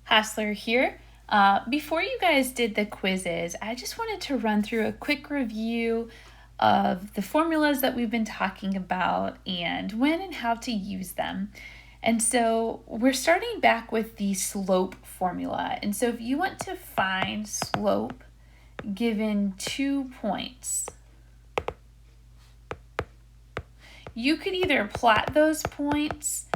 Hassler here. Before you guys did the quizzes, I just wanted to run through a quick review of the formulas that we've been talking about and when and how to use them. And so we're starting back with the slope formula. And so if you want to find slope given 2 points, you could either plot those points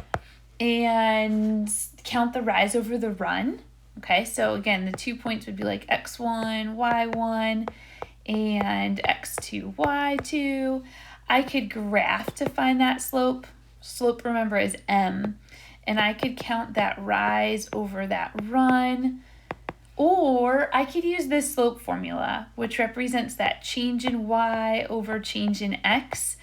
and count the rise over the run. Okay, so again, the 2 points would be like x1, y1, and x2, y2. I could graph to find that slope. Slope, remember, is m. And I could count that rise over that run. Or I could use this slope formula, which represents that change in y over change in x.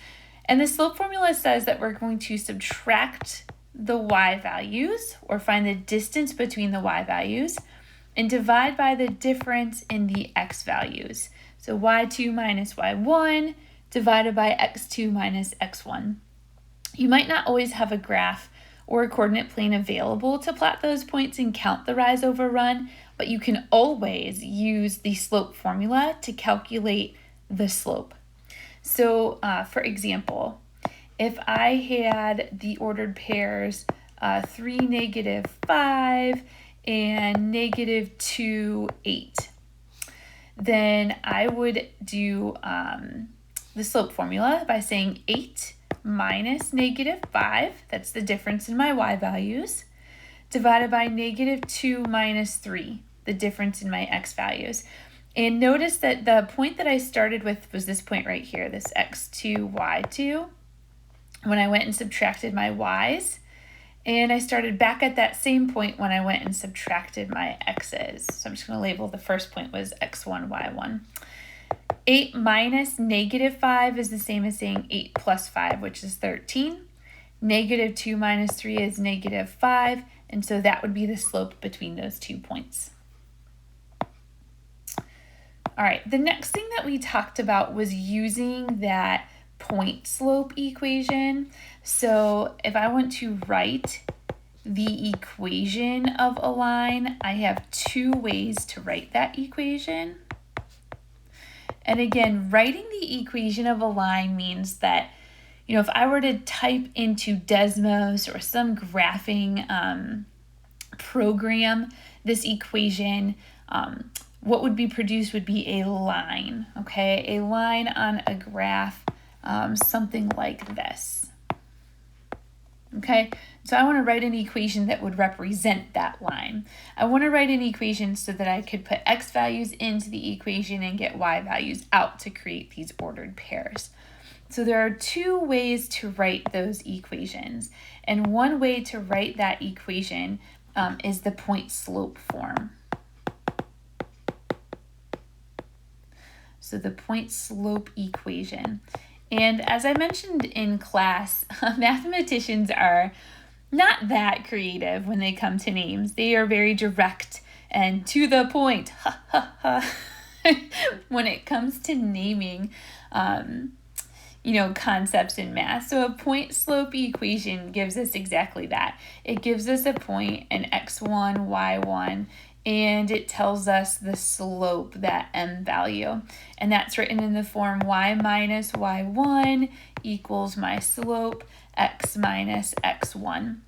And the slope formula says that we're going to subtract the y values, or find the distance between the y values, and divide by the difference in the x values. So y2 minus y1 divided by x2 minus x1. You might not always have a graph or a coordinate plane available to plot those points and count the rise over run, but you can always use the slope formula to calculate the slope. So for example, if I had the ordered pairs 3, -5, and -2, 8, then I would do the slope formula by saying 8 minus -5, that's the difference in my y values, divided by -2 minus 3, the difference in my x values. And notice that the point that I started with was this point right here, this x2, y2, when I went and subtracted my y's, and I started back at that same point when I went and subtracted my x's. So I'm just going to label the first point was x1, y1. 8 minus -5 is the same as saying 8 plus 5, which is 13. -2 minus 3 is -5, and so that would be the slope between those 2 points. All right, the next thing that we talked about was using that point slope equation. So if I want to write the equation of a line, I have 2 ways to write that equation. And again, writing the equation of a line means that, if I were to type into Desmos or some graphing program this equation, what would be produced would be a line, okay? A line on a graph, something like this. Okay, so I want to write an equation that would represent that line. I want to write an equation so that I could put x values into the equation and get y values out to create these ordered pairs. So there are 2 ways to write those equations. And one way to write that equation is the point slope form. So the point slope equation. And as I mentioned in class, mathematicians are not that creative when they come to names. They are very direct and to the point when it comes to naming concepts in math. So a point slope equation gives us exactly that. It gives us a point, an x1, y1, and it tells us the slope, that m value. And that's written in the form y minus y1 equals my slope, x minus x1.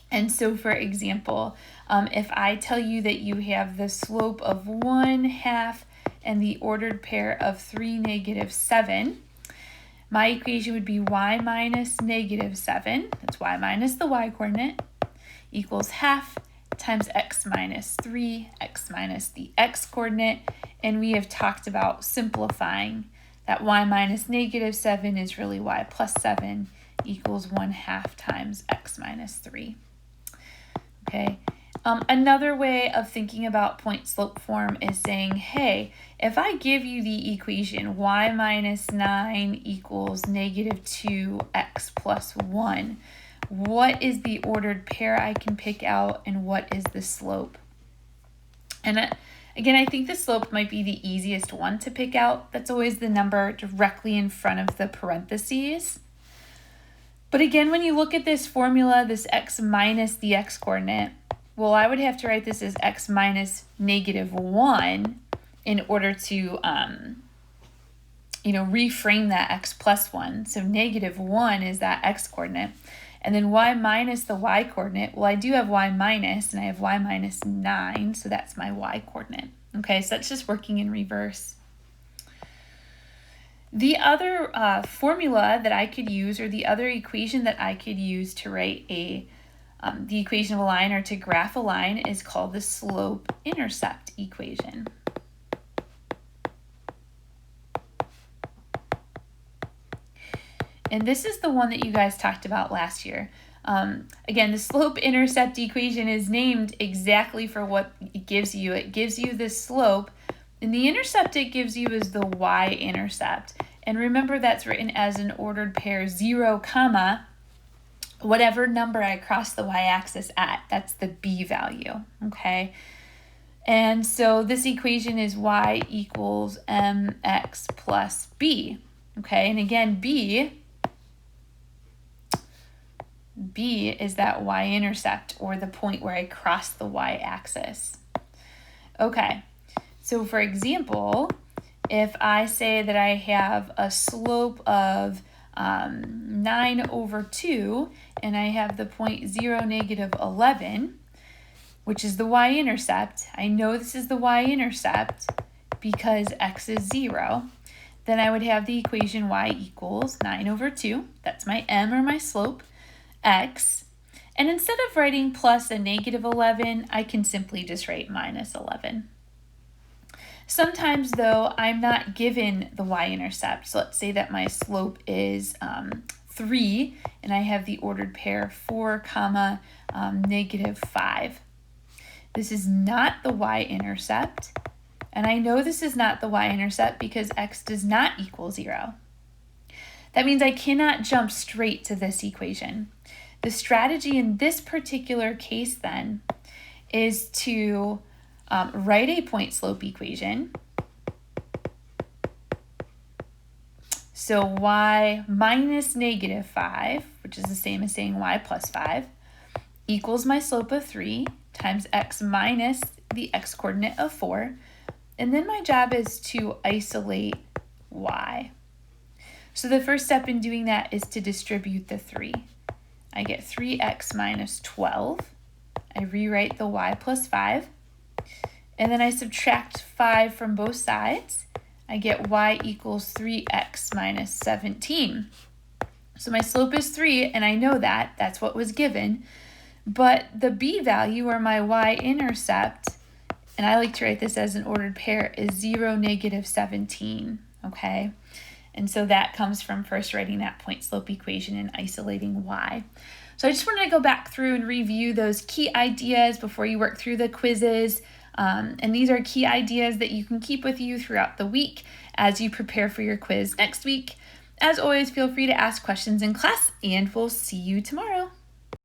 And so for example, if I tell you that you have the slope of 1/2 and the ordered pair of 3, -7, my equation would be y minus -7, that's y minus the y coordinate, equals 1/2 times x minus 3, x minus the x coordinate, and we have talked about simplifying that y minus -7 is really y plus 7 equals 1/2 times x minus 3. Okay, another way of thinking about point slope form is saying, hey, if I give you the equation y minus 9 equals -2x plus 1, what is the ordered pair I can pick out, and what is the slope? And again, I think the slope might be the easiest one to pick out. That's always the number directly in front of the parentheses. But again, when you look at this formula, this x minus the x coordinate, well, I would have to write this as x minus -1 in order to, reframe that x plus 1. So -1 is that x coordinate. And then y minus the y coordinate. Well, I do have y minus, and I have y minus 9, so that's my y coordinate. Okay, so that's just working in reverse. The other formula that I could use, or the other equation that I could use to write the equation of a line or to graph a line, is called the slope-intercept equation. And this is the one that you guys talked about last year. Again, the slope-intercept equation is named exactly for what it gives you. It gives you this slope, and the intercept it gives you is the y-intercept. And remember, that's written as an ordered pair 0, comma, whatever number I cross the y-axis at. That's the b value, okay? And so this equation is y equals mx plus b, okay? And again, b is that y-intercept, or the point where I cross the y-axis. Okay, so for example, if I say that I have a slope of 9/2, and I have the point 0, -11, which is the y-intercept, I know this is the y-intercept because x is 0, then I would have the equation y equals 9/2, that's my m, or my slope, x, and instead of writing plus a -11, I can simply just write -11. Sometimes, though, I'm not given the y-intercept. So let's say that my slope is 3, and I have the ordered pair 4, comma, -5. This is not the y-intercept, and I know this is not the y-intercept because x does not equal 0. That means I cannot jump straight to this equation. The strategy in this particular case, then, is to write a point slope equation. So y minus -5, which is the same as saying y plus 5, equals my slope of 3 times x minus the x coordinate of 4. And then my job is to isolate y. So the first step in doing that is to distribute the 3. I get 3x minus 12. I rewrite the y plus 5. And then I subtract 5 from both sides. I get y equals 3x minus 17. So my slope is 3, and I know that. That's what was given. But the b value, or my y-intercept, and I like to write this as an ordered pair, is 0, -17, okay? And so that comes from first writing that point slope equation and isolating y. So I just wanted to go back through and review those key ideas before you work through the quizzes. And these are key ideas that you can keep with you throughout the week as you prepare for your quiz next week. As always, feel free to ask questions in class, and we'll see you tomorrow.